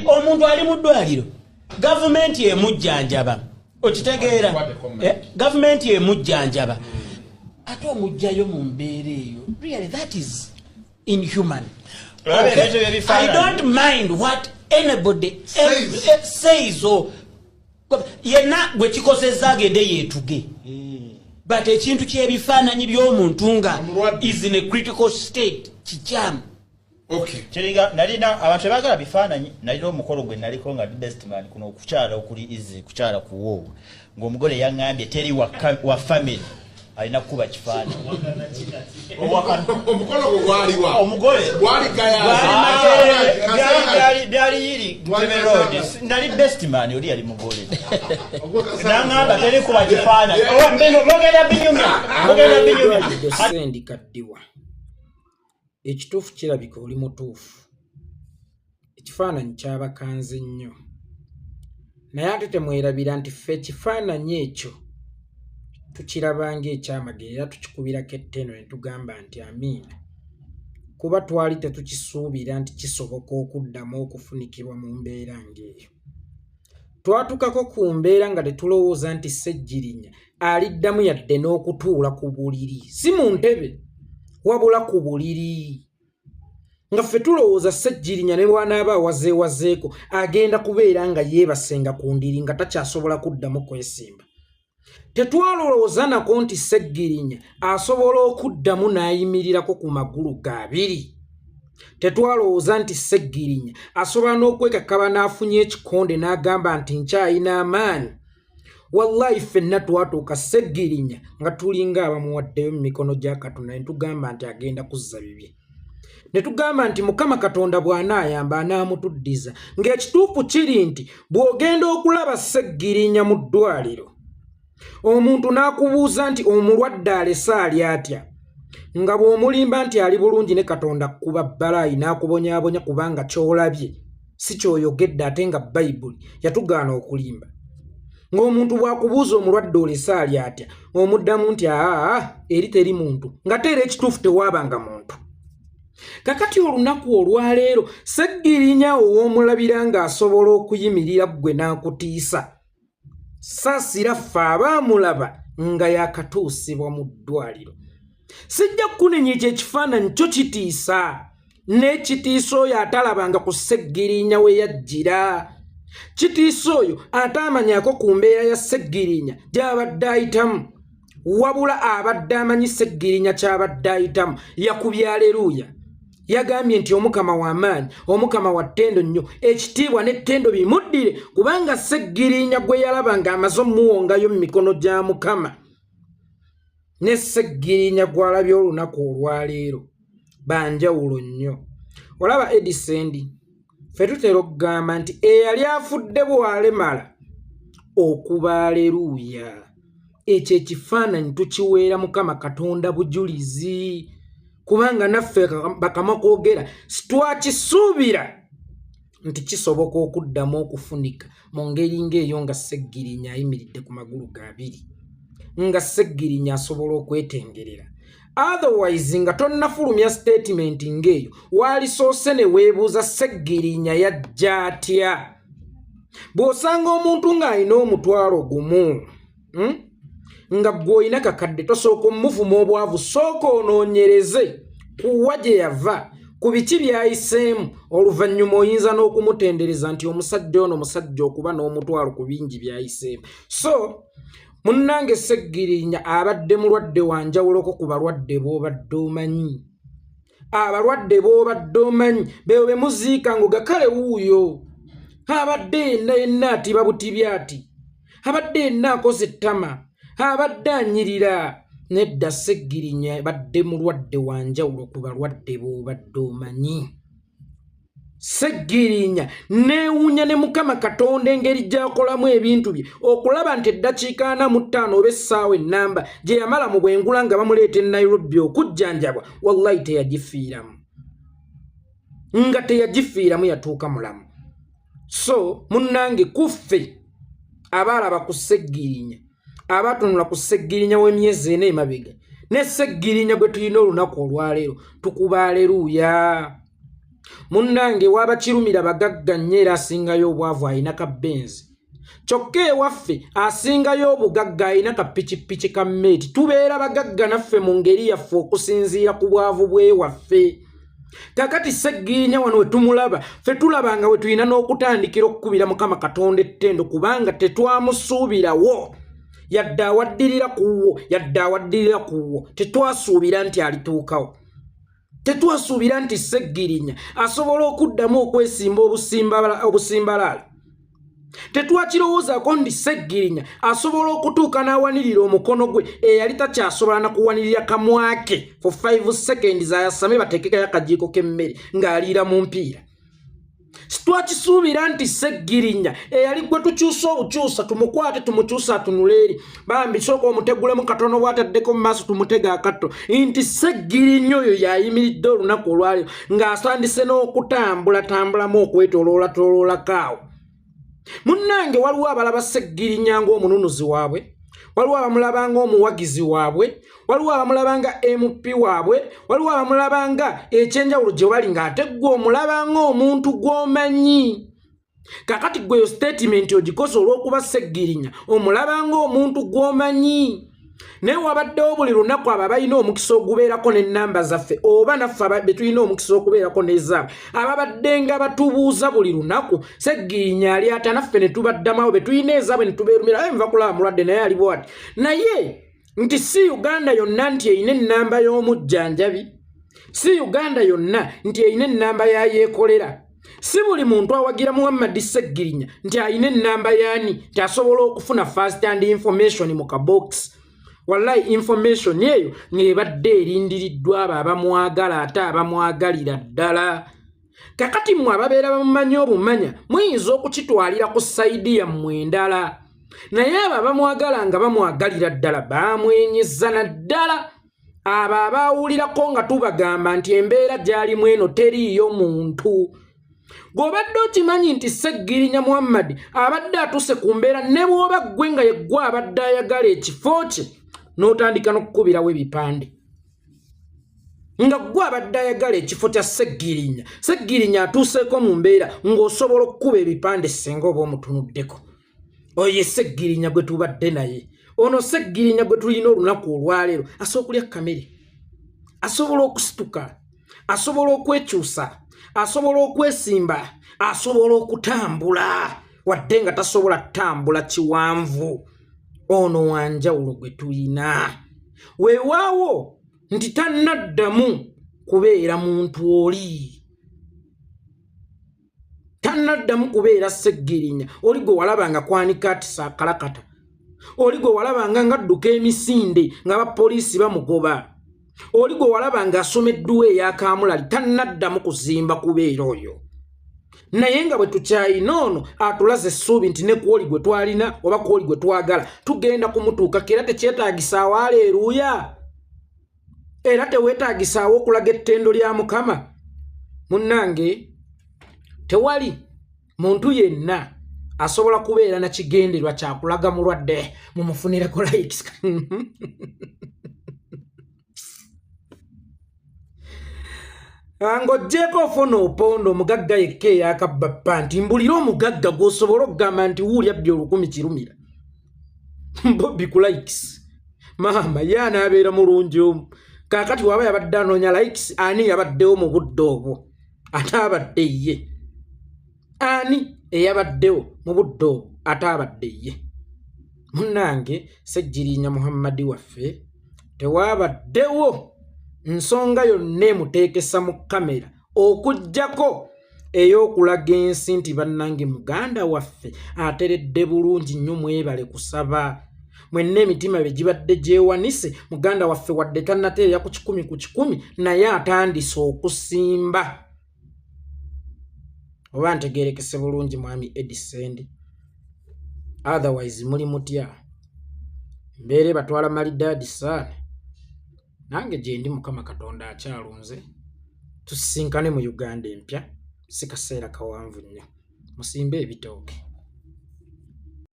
omuntu ali mu ddwaliro gavumenti emujjanjaba okitegeera gavumenti emujjanjaba ate omujjayo mu mbeera eyo really that is inhuman. Okay. I don't mind what anybody says or yenna gwe kikozezza agende yeetuge but ekintu ky'ebifaananyi by'omuntu nga is in a critical state kikyamu. Okay. Chiringa nalina abantu bagala bifaananyi nalina omukolo gwe naliko nga best man kuno okukyala okuli easy kukyala kuwo ng'omugole yangambye teri wa family alina kuba kifaananyi omukolo gwe gwaliwa omugole gwali byali yiri road nali best man oli ali mugole nangamba teri kuba kifaananyi mugenda binyumya sendi kaddiwa ekituufu kirabika oli mutuufu ekifaananyi kyabakanze nnyo naye ate temwerabira nti ffe ekifaananyi ekyo tukirabanga ekyamagero era tukikubirako etteno ne tugamba nti amiina kuba twali tetukisuubira nti kisoboka okuddamu okufunikibwa mu mbeera ng'eyo. Twatukako ku mbeera nga tetulowooza nti Ssejjirinya aliddamu yadde n'okutuula ku buliri si mu ntebe wabula ku buliri nga ffe tulowooza Ssejjirinya ne bw'anaaba awazeewazeeko agenda kubeera nga yeebasenga ku ndiri nga takyasobola kuddamu kwesimba. Tetwalowooza nako nti Ssejjirinya asobola okuddamu n'ayimirirako ku magulu ga abiri. Tetwalowooza nti Ssejjirinya asobola n'okwekakaba n'afunye ekikonde n'agamba nti nkyayina amaanyi. Wallahi ffenna twatuuka Ssejjirinya nga tulinga abamuwaddeyo mu mikono gya Katonda ne tugamba nti agenda kuzza bibye. Ne tugamba nti Mukama Katonda bw'anaayamba anaamutuddiza ng'ekituufu kiri nti bw'ogenda okulaba Ssejjirinya mu ddwaliro omuntu n'akubuuza nti omulwadde alese ali atya nga bw'omulimba nti ali bulungi ne Katonda kuba bbalaayi n'akubonyaabonya kubanga ky'olabye si ky'oyogedde ate nga Bayibuli yatugaana okulimba. Ng'omuntu bw'akubuuza omulwadde olese ali atya omuddamu nti eri teri muntu nga teera ekituufu tewaabanga muntu. Kakati olunaku olwaleero Ssejjirinya ow'omulabira ng'asobola okuyimirira ggwe n'akutiisa saasira ffe abaamulaba nga yakatuusibwa mu ddwaliro. Sijja kunenya ekyo ekifaananyi kyo kitiisa n'ekitiisa oyo atalabanga ku Ssejjirinya we yajjira. Kitiisa oyo ataamanyako ku mbeera ya Ssejjirinya gy'abadde ayitamu wabula abadde amanyi Ssejjirinya ky'abadde ayitamu yakubye aleluuya. Yagambye nti Omukama w'amaanyi, Omukama wa ttendo nnyo, ekitiibwa n'ettendo bimuddire kubanga Ssejjirinya gwe yalaba ng'amaze omuwongayo mu mikono gya Mukama. Ne Ssejjirinya gw'alabye olunaku olwaleero banjawulo nnyo. Olaba Edisendi, ffe tutera okugamba nti eyali afudde bw'alemala okuba aleluuya. Ekyo ekifaananyi tukiweera Mukama Katonda bujulizi. Kubanga naffe bakama kwogera sitwakisuubira nti kisoboka okuddamu okufunika mu ngeri ng'eyo nga Ssejjirinya ayimiridde ku magulu ga abiri nga Ssejjirinya asobola okwetengerera. Otherwise nga tonnafulumya statement ng'eyo waalisoose ne weebuuza Ssejjirinya yajja atya. Bw'osanga omuntu ng'alina omutwalo gumu nga gw'olina kakadde tosooka omuvuma obwavu sooka onoonyereze kuwa gye yava ku biki by'ayiseemu oluvannyuma oyinza n'okumutendereza nti omusajja ono musajja okuba n'omutwalo ku bingi by'ayiseemu. So munnange Ssejjirinya abadde mulwadde wa njawuloko ku balwadde b'obadde omanyi. Abalwadde b'obadde omanyi beewo be muziika ng'ogakale wuuyo abadde yenna atiba butibyati abadde yenna akoze ettama abadde anyirira. Nedda Ssejjirinya badde mulwadde wa njawulo ku balwadde b'obadde omanyi. Ssejjirinya neewuunya ne Mukama Katonda engeri gy'akolamu ebintu bye okulaba nti eddakiika 45 oba essaawa ennamba gye yamala mu bwengula nga bamuleeta e Nairobi okujjanjabwa wallahi teyagifiiramu nga teyagifiiramu yatuuka mulamu. So munnange kuffe abaalaba ku Ssejjirinya abatunula ku Ssejjirinya w'emyezi 4 emabega ne Ssejjirinya gwe tulina olunaku olwaleero tukuba aleluuya. munnange waba kirumira bagagga nnyo era asingayo obwavu alina ka benzi kyokka ewaffe asingayo obugagga alina ka pikipiki ka mmeeti tubeera bagagga naffe mu ngeri yaffe okusinziira ku bwavu bwewaffe kakati Ssegirinnya wano we tumulaba ffe tulabanga we tulina n'okutandikira okukubira Mukama Katonda ettendo kubanga tetwamusuubirawo yadde awaddirira ku wo tetwasuubira nti alituukawo tetwasuubira nti Ssegirinnya asobola okuddamu okwesimba obusimbalaala tetwakirowoozaako nti Ssegirinnya asobola okutuuka n'awanirira omukono gwe eyali takyasobola nakuwanirira kamwake for 5 seconds ayasame bateekekayo akajiiko k'emmere ng'aliira mu mpiira twakisuubira nti Ssegirinnya eyali gwe tukyusa obukyusa tumukwate tumukyusa atunule eri bambi sooka omutegulemu katono bw'ataddeko mu maaso tumutega akatto nti Ssegirinnya oyo yayimiridde olunaku olwaliro ng'asandise n'okutambula okwetooloolatooloolakaawo munnange waliwo abalaba Ssegirinnya ng'omununuzi waabwe waliwo abamulaba ng'omuwagizi waabwe waliwo abamulaba nga MP waabwe waliwo abamulaba nga ekyenjawulo gye bali ng'ate gwe omulaba ng'omuntu gw'omanyi kakati gweyo statement ogikoze olw'okuba Ssegirinnya omulaba ng'omuntu gw'omanyi naye wabaddewo buli lunaku abo balina omukisa ogubeerako n'ennamba zaffe oba naffe be tulina omukisa okubeerako n'ezaabwe ababadde nga batubuuza buli lunaku Ssegirinnya ali ata naffe ne tubaddamawo be tulina ezaabwe ne tubeerumira nva kulaba mulwadde naye ali bw'ati naye nti si Uganda yonna nti eyina ennamba y'omujjanjabi si Uganda yonna nti eyina ennamba yayeekolera si buli muntu awagira Muhammad Ssegirinnya nti ayina ennamba yaani nti asobola okufuna first hand information mu kabox wallahi information eyo ng'ebadde erindiriddwa abo abamwagala ate abamwagalira ddala kakati mmwe ababeera bamumanyi obumanya muyinza okukitwalira ku sayidi yammwe endala naye abo abamwagala nga bamwagalira ddala bamwenyeza naddala abo abaawulirako nga tubagamba nti embeera gy'alimu eno teriiyo muntu g'obadde okimanyi nti Ssegirinnya Muhammad abadde atuse ku mbeera ne bw'oba ggwe nga yeggwe abadde ayagala ekifo kye n'otandika n'okukubirawo ebipande nga ggwe abadde ayagala ekifo kya Ssegirinnya atuuseeko mu mbeera ng'osobola okukuba ebipande singa oba omutunuddeko oyo Ssegirinnya gwe tubadde naye ono Ssegirinnya gwe tulina olunaku olwaleero asobola okulya kamere asobola okusituka asobola okwekyusa asobola okwesimba asobola okutambula wadde nga tasobola kutambula kiwanvu ono wanjawulo gwe tulina weewaawo nti tannaddamu kubeera muntu oli tannaddamu kubeera Ssegirinnya oli gwe walabanga kwanika atisa akalakata oli gwe walabanga ng'adduka emisinde ng'abapoliisi bamugoba oli gwe walabanga asomeddwa ey'akamulali tannaddamu kuzimba kubeera oyo naye nga bwe tukyayina ono atulaze essuubi nti ne kwoli gwe twalina oba kwoli gwe twagala tugenda kumutuukako era tekyetaagisaawo aleeruuya era teweetaagisaawo okulaga ettendo lya Mukama munnange tewali muntu yenna asobola kubeera na kigenderwa kyakulaga mulwadde mumufunireko likes ng'oggyeko ofuna opondo omugagga yekka eyakabba nti mbulira omugagga gw'osobola okugamba nti wuulya bbi 10 kirumira Bobby ku likes maama ye anaabeera mulungi omu kaakati waba yabadde anoonya likes ani yabaddewo mu budde obwo ate abadde ye ani eyabaddewo mu budde obwo ate abadde ye munnange Ssegirinnya Muhammad waffe tewabaddewo nsonga yonna emuteekesa mu kamera okuggyako ey'okulaga ensi nti bannange muganda waffe ateredde bulungi nnyo mwebale kusaba mwenna emitima be gibadde gyewanise muganda waffe wadde tannateerera ku 10 ku 10 naye atandise okusimba oba ntegeerekese bulungi mwami Edison otherwise muli mutya mbeere batwala malidadi saana nange gye ndi Mukama Katonda akyalunze tusisinkane mu Uganda empya si kaseera kawanvu nnyo musimbe ebitooke